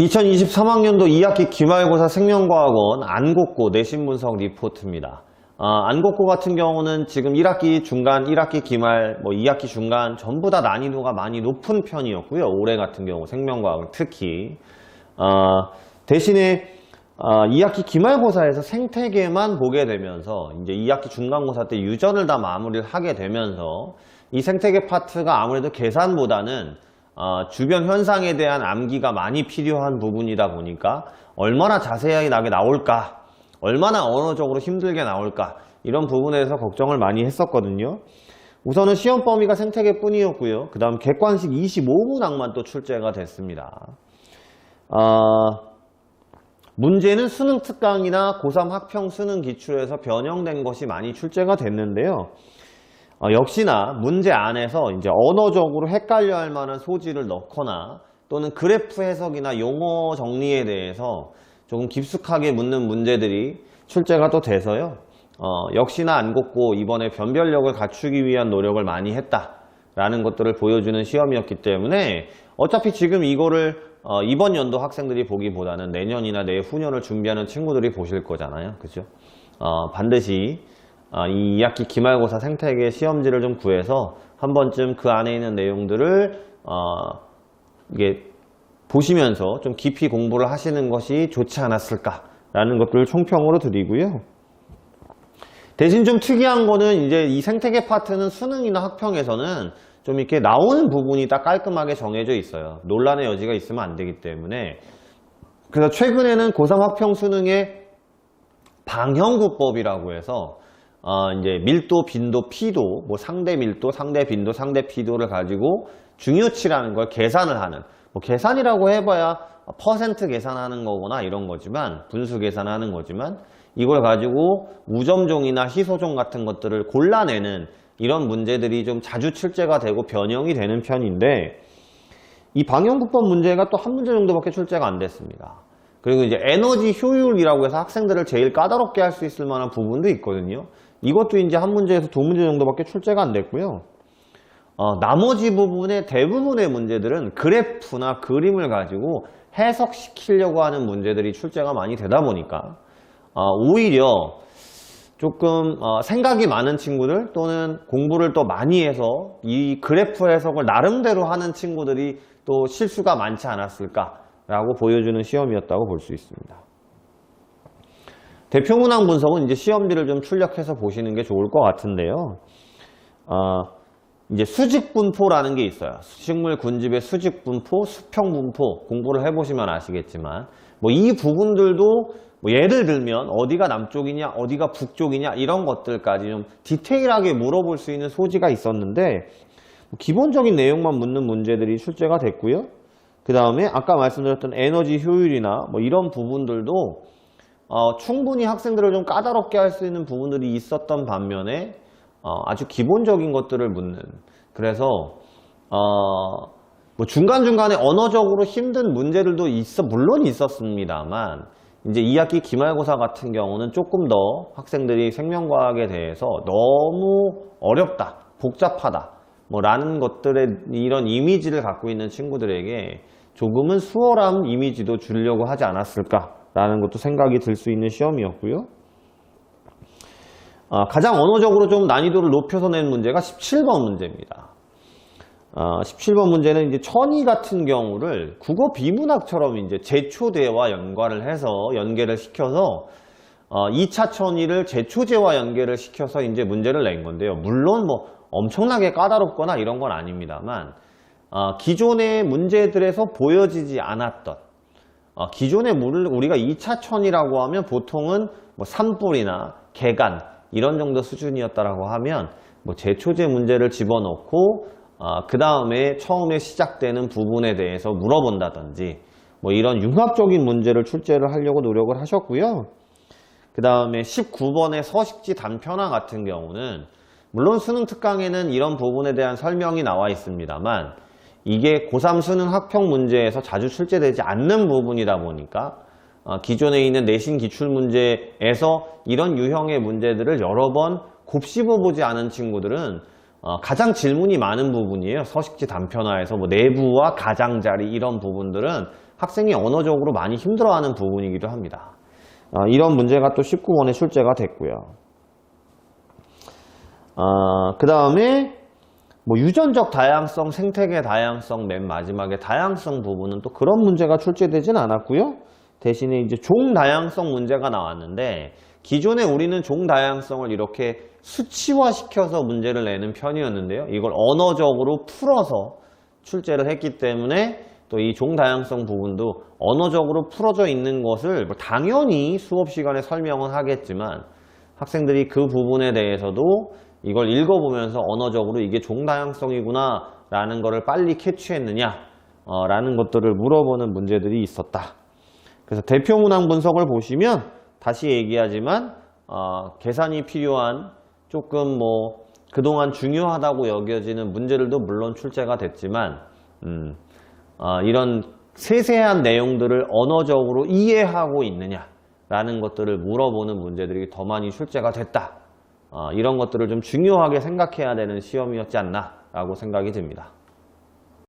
2023학년도 2학기 기말고사 생명과학원 안곡고 내신 분석 리포트입니다. 안곡고 같은 경우는 지금 1학기 중간, 1학기 기말, 2학기 중간 전부 다 난이도가 많이 높은 편이었고요. 올해 같은 경우 생명과학 특히 대신에 2학기 기말고사에서 생태계만 보게 되면서 이제 2학기 중간고사 때 유전을 다 마무리를 하게 되면서 이 생태계 파트가 아무래도 계산보다는 주변 현상에 대한 암기가 많이 필요한 부분이다 보니까 얼마나 자세하게 나올까, 얼마나 언어적으로 힘들게 나올까, 이런 부분에서 걱정을 많이 했었거든요. 우선은 시험 범위가 생태계 뿐이었고요. 그 다음 객관식 25문항만 또 출제가 됐습니다. 문제는 수능 특강이나 고3 학평 수능 기출에서 변형된 것이 많이 출제가 됐는데요. 역시나 문제 안에서 이제 언어적으로 헷갈려 할 만한 소지를 넣거나 또는 그래프 해석이나 용어 정리에 대해서 조금 깊숙하게 묻는 문제들이 출제가 또 돼서요. 역시나 안곡고 이번에 변별력을 갖추기 위한 노력을 많이 했다라는 것들을 보여주는 시험이었기 때문에 어차피 지금 이거를 이번 연도 학생들이 보기보다는 내년이나 내후년을 준비하는 친구들이 보실 거잖아요. 그죠? 반드시 이 2학기 기말고사 생태계 시험지를 좀 구해서 한 번쯤 그 안에 있는 내용들을 이게 보시면서 좀 깊이 공부를 하시는 것이 좋지 않았을까라는 것들을 총평으로 드리고요. 대신 좀 특이한 거는 이제 이 생태계 파트는 수능이나 학평에서는 좀 이렇게 나오는 부분이 딱 깔끔하게 정해져 있어요. 논란의 여지가 있으면 안 되기 때문에. 그래서 최근에는 고3 학평 수능의 방형구법이라고 해서 이제 밀도, 빈도, 피도, 상대 밀도, 상대 빈도, 상대 피도를 가지고 중요치라는 걸 계산을 하는, 계산이라고 해봐야 퍼센트 계산하는 거거나 이런 거지만, 분수 계산하는 거지만, 이걸 가지고 우점종이나 희소종 같은 것들을 골라내는 이런 문제들이 좀 자주 출제가 되고 변형이 되는 편인데, 이 방형구법 문제가 또 한 문제 정도밖에 출제가 안 됐습니다. 그리고 이제 에너지 효율이라고 해서 학생들을 제일 까다롭게 할 수 있을 만한 부분도 있거든요. 이것도 이제 한 문제에서 두 문제 정도밖에 출제가 안 됐고요. 나머지 부분의 대부분의 문제들은 그래프나 그림을 가지고 해석시키려고 하는 문제들이 출제가 많이 되다 보니까 오히려 조금 생각이 많은 친구들 또는 공부를 또 많이 해서 이 그래프 해석을 나름대로 하는 친구들이 또 실수가 많지 않았을까라고 보여주는 시험이었다고 볼 수 있습니다. 대표 문항 분석은 이제 시험지를 좀 출력해서 보시는 게 좋을 것 같은데요. 이제 수직분포라는 게 있어요. 식물 군집의 수직분포, 수평분포 공부를 해보시면 아시겠지만, 이 부분들도 예를 들면 어디가 남쪽이냐, 어디가 북쪽이냐 이런 것들까지 좀 디테일하게 물어볼 수 있는 소지가 있었는데 기본적인 내용만 묻는 문제들이 출제가 됐고요. 그 다음에 아까 말씀드렸던 에너지 효율이나 이런 부분들도 충분히 학생들을 좀 까다롭게 할 수 있는 부분들이 있었던 반면에 아주 기본적인 것들을 묻는, 그래서 중간중간에 언어적으로 힘든 문제들도 물론 있었습니다만 이제 2학기 기말고사 같은 경우는 조금 더 학생들이 생명과학에 대해서 너무 어렵다, 복잡하다 라는 것들의 이런 이미지를 갖고 있는 친구들에게 조금은 수월한 이미지도 주려고 하지 않았을까라는 것도 생각이 들 수 있는 시험이었고요. 가장 언어적으로 좀 난이도를 높여서 낸 문제가 17번 문제입니다. 17번 문제는 이제 천이 같은 경우를 국어 비문학처럼 이제 제초대와 연계를 시켜서 2차 천이를 제초제와 연계를 시켜서 이제 문제를 낸 건데요. 물론 엄청나게 까다롭거나 이런 건 아닙니다만 기존의 문제들에서 보여지지 않았던 기존의 우리가 2차 천이라고 하면 보통은 산불이나 개간 이런 정도 수준이었다라고 하면 제초제 문제를 집어넣고 그 다음에 처음에 시작되는 부분에 대해서 물어본다든지 이런 융합적인 문제를 출제를 하려고 노력을 하셨고요. 그 다음에 19번의 서식지 단편화 같은 경우는 물론 수능 특강에는 이런 부분에 대한 설명이 나와 있습니다만 이게 고3 수능 학평 문제에서 자주 출제되지 않는 부분이다 보니까 기존에 있는 내신 기출문제에서 이런 유형의 문제들을 여러 번 곱씹어보지 않은 친구들은 가장 질문이 많은 부분이에요. 서식지 단편화에서 내부와 가장자리 이런 부분들은 학생이 언어적으로 많이 힘들어하는 부분이기도 합니다. 이런 문제가 또 19번에 출제가 됐고요. 그 다음에 뭐 유전적 다양성, 생태계 다양성, 맨 마지막에 다양성 부분은 또 그런 문제가 출제되진 않았고요. 대신에 이제 종 다양성 문제가 나왔는데, 기존에 우리는 종 다양성을 이렇게 수치화시켜서 문제를 내는 편이었는데요. 이걸 언어적으로 풀어서 출제를 했기 때문에 또 이 종 다양성 부분도 언어적으로 풀어져 있는 것을 당연히 수업 시간에 설명은 하겠지만, 학생들이 그 부분에 대해서도 이걸 읽어보면서 언어적으로 이게 종 다양성이구나 라는 거를 빨리 캐치했느냐 라는 것들을 물어보는 문제들이 있었다. 그래서 대표 문항 분석을 보시면 다시 얘기하지만 계산이 필요한 조금 뭐 그동안 중요하다고 여겨지는 문제들도 물론 출제가 됐지만 이런 세세한 내용들을 언어적으로 이해하고 있느냐 라는 것들을 물어보는 문제들이 더 많이 출제가 됐다. 이런 것들을 좀 중요하게 생각해야 되는 시험이었지 않나 라고 생각이 듭니다.